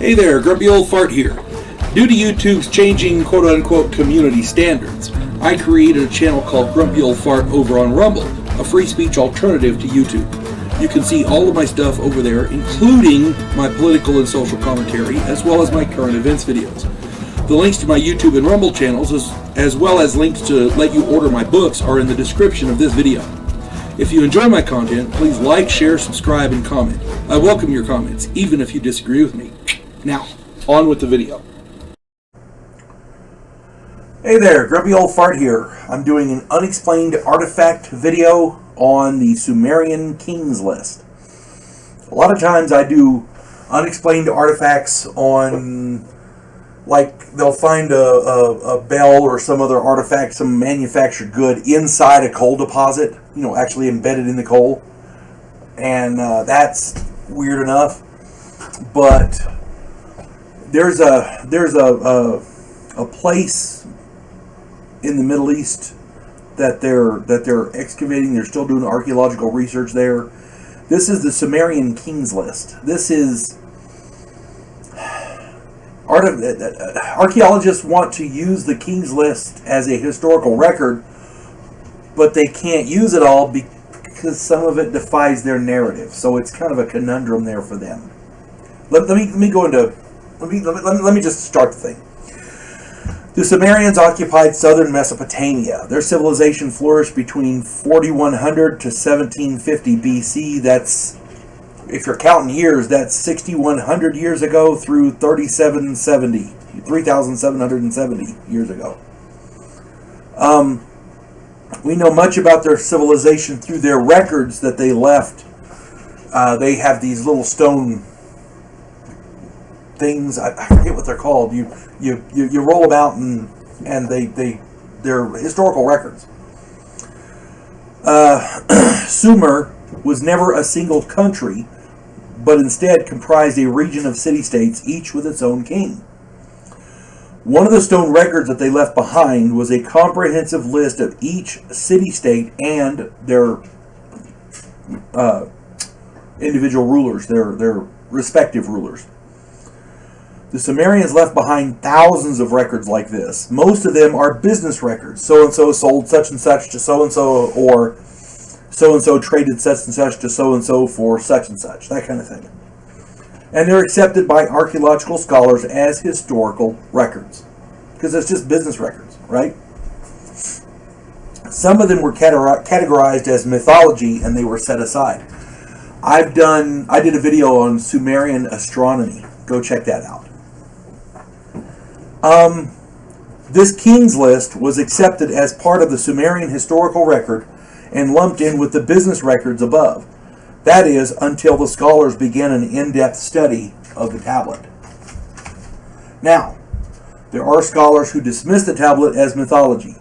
Hey there, Grumpy Old Fart here. Due to YouTube's changing quote-unquote community standards, I created a channel called Grumpy Old Fart over on Rumble, a free speech alternative to YouTube. You can see all of my stuff over there, including my political and social commentary, as well as my current events videos. The links to my YouTube and Rumble channels, as well as links to let you order my books, are in the description of this video. If you enjoy my content, please like, share, subscribe, and comment. I welcome your comments, even if you disagree with me. Now, on with the video. Hey there, Grumpy Old Fart here. I'm doing an unexplained artifact video on the Sumerian Kings list. A lot of times I do unexplained artifacts on, like, they'll find a bell or some other artifact, some manufactured good inside a coal deposit, actually embedded in the coal. And that's weird enough. But there's a place in the Middle East that they're excavating. They're still doing archaeological research there. This is the Sumerian Kings list. This is archaeologists want to use the Kings list as a historical record, but they can't use it all because some of it defies their narrative. So it's kind of a conundrum there for them. Let me just start the thing. The Sumerians occupied southern Mesopotamia. Their civilization flourished between 4100 to 1750 BC. That's, if you're counting years, that's 6100 years ago through 3770 years ago. We know much about their civilization through their records that they left. They have these little stone things, I forget what they're called. You roll them out and they're historical records. Sumer was never a single country, but instead comprised a region of city-states, each with its own king. One of the stone records that they left behind was a comprehensive list of each city-state and their individual rulers, their respective rulers. The Sumerians left behind thousands of records like this. Most of them are business records. So-and-so sold such and such to so-and-so, or so-and-so traded such and such to so-and-so for such and such, that kind of thing. And they're accepted by archaeological scholars as historical records, because it's just business records, right? Some of them were categorized as mythology, and they were set aside. I did a video on Sumerian astronomy. Go check that out. This King's list was accepted as part of the Sumerian historical record and lumped in with the business records above. That is, until the scholars began an in-depth study of the tablet. Now, there are scholars who dismiss the tablet as mythology.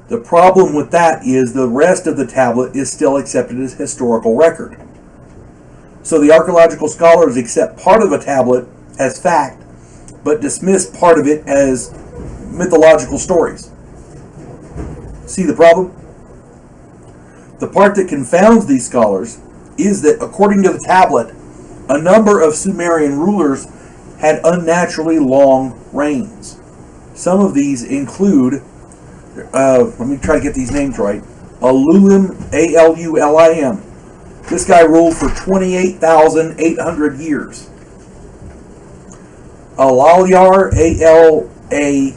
The problem with that is the rest of the tablet is still accepted as historical record. So the archaeological scholars accept part of a tablet as fact, but dismiss part of it as mythological stories. See the problem? The part that confounds these scholars is that, according to the tablet, a number of Sumerian rulers had unnaturally long reigns. Some of these include, let me try to get these names right, Alulim, A-L-U-L-I-M. This guy ruled for 28,800 years. Alalyar, A-L-A-L-J-A-R,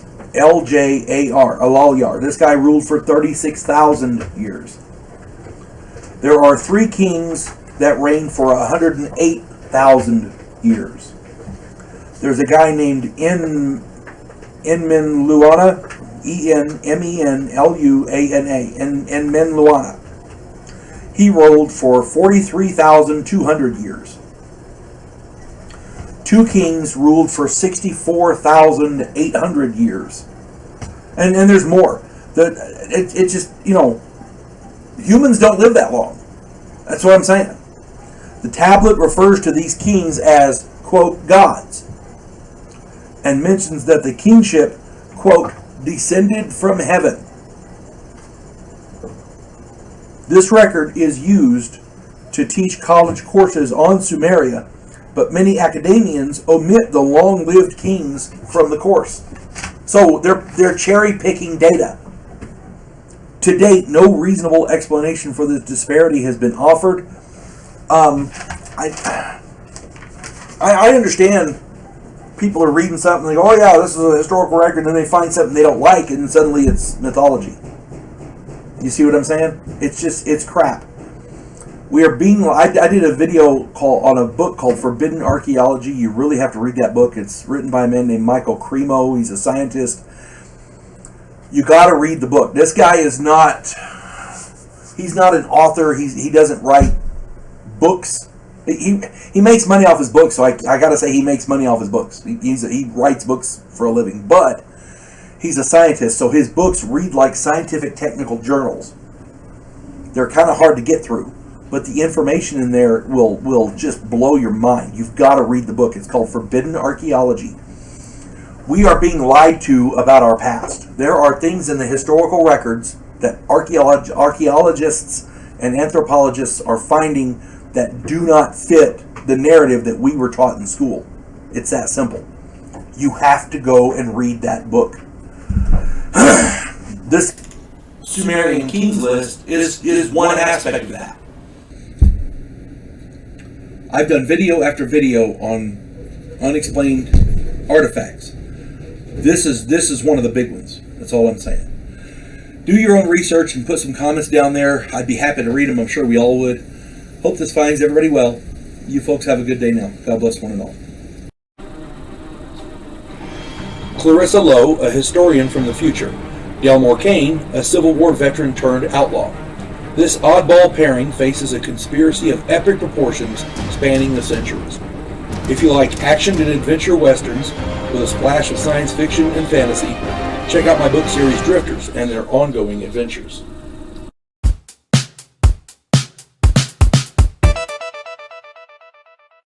Alalyar. This guy ruled for 36,000 years. There are 3 kings that reigned for 108,000 years. There's a guy named Enmenluana, E-N-M-E-N-L-U-A-N-A, Enmenluana. He ruled for 43,200 years. 2 kings ruled for 64,800 years. And there's more. It's just, humans don't live that long. That's what I'm saying. The tablet refers to these kings as, quote, gods, and mentions that the kingship, quote, descended from heaven. This record is used to teach college courses on Sumeria but many academians omit the long-lived kings from the course. So they're cherry-picking data. To date, no reasonable explanation for this disparity has been offered. I understand people are reading something, they go, oh yeah, this is a historical record, and then they find something they don't like, and suddenly it's mythology. You see what I'm saying? It's crap. We are being. I did a video on a book called Forbidden Archaeology. You really have to read that book. It's written by a man named Michael Cremo. He's a scientist. You got to read the book. This guy is not. He's not an author. He doesn't write books. He makes money off his books. So I got to say he makes money off his books. He writes books for a living, but he's a scientist. So his books read like scientific technical journals. They're kind of hard to get through. But the information in there will just blow your mind. You've got to read the book. It's called Forbidden Archaeology. We are being lied to about our past. There are things in the historical records that archaeologists and anthropologists are finding that do not fit the narrative that we were taught in school. It's that simple. You have to go and read that book. This Sumerian kings list is one aspect of that. I've done video after video on unexplained artifacts. This is one of the big ones. That's all I'm saying. Do your own research and put some comments down there. I'd be happy to read them. I'm sure we all would. Hope this finds everybody well. You folks have a good day now. God bless one and all. Clarissa Lowe, a historian from the future. Delmore Kane, a Civil War veteran turned outlaw. This oddball pairing faces a conspiracy of epic proportions spanning the centuries. If you like action and adventure westerns with a splash of science fiction and fantasy, check out my book series Drifters and their ongoing adventures.